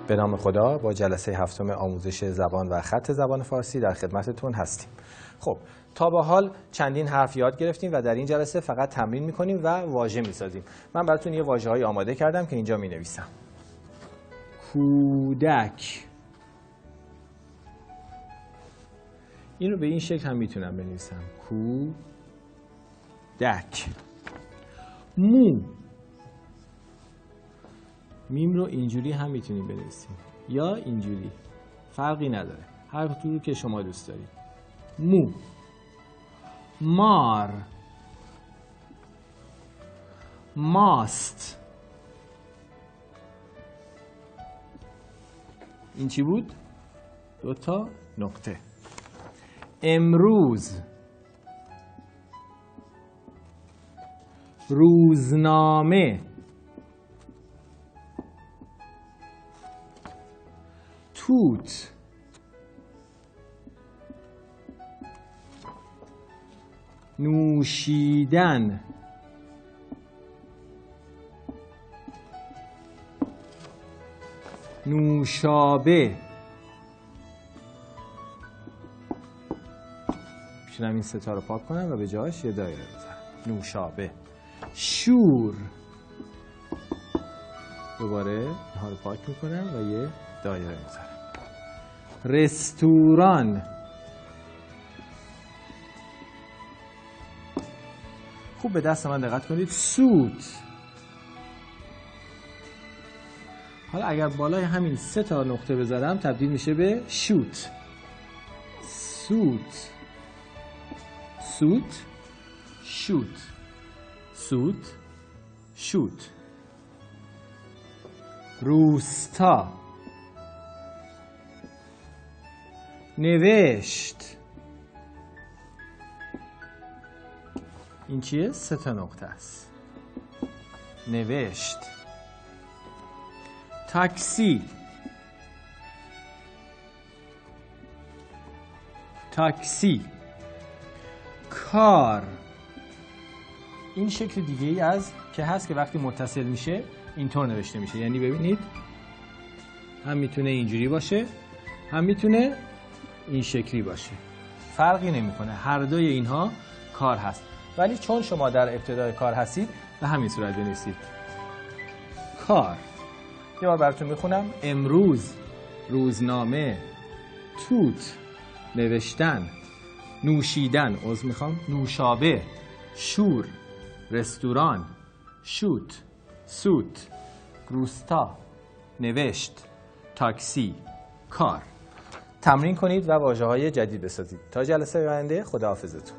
به نام خدا با جلسه هفتم آموزش زبان و خط زبان فارسی در خدمتتون هستیم. خب تا به حال چندین حرف یاد گرفتیم و در این جلسه فقط تمرین میکنیم و واژه میسازیم. من براتون یه واژه‌های آماده کردم که اینجا مینویسم. کودک، این رو به این شکل هم میتونم بنویسم. کودک. مو، میم رو اینجوری هم میتونیم بنویسیم یا اینجوری، فرقی نداره، هر طوری که شما دوست دارید. مو. مار، ماست. این چی بود؟ 2 تا نقطه. امروز، روزنامه. توت، نوشیدن. نوشابه. میتونم این ستا رو پاک کنم و به جاش یه دایره بذارم. نوشابه. شور، دوباره اینها رو پاک میکنم و یه دایره میذارم. رستوران. خوب به دست من دقت کنید. سوت. حالا اگر بالای همین 3 تا نقطه بذارم تبدیل میشه به شوت. سوت، سوت، شوت، سوت، شوت. روستا. نوشت. این چیه؟ 3 تا نقطه است. نوشت. تاکسی. تاکسی. کار. این شکل دیگه ای از که هست که وقتی متصل میشه اینطور نوشته میشه. یعنی ببینید هم میتونه اینجوری باشه، هم میتونه این شکلی باشه، فرقی نمیکنه، هر دوی اینها کار هست. ولی چون شما در ابتدای کار هستید به همین صورت بنویسید کار. یه بار براتون میخونم. امروز، روزنامه. توت، نوشتن. نوشیدن، نوشابه. شور، رستوران. شوت، سوت. روستا، نوشت. تاکسی، کار. تمرین کنید و واژه‌های جدید بسازید. تا جلسه آینده، خداحافظتون.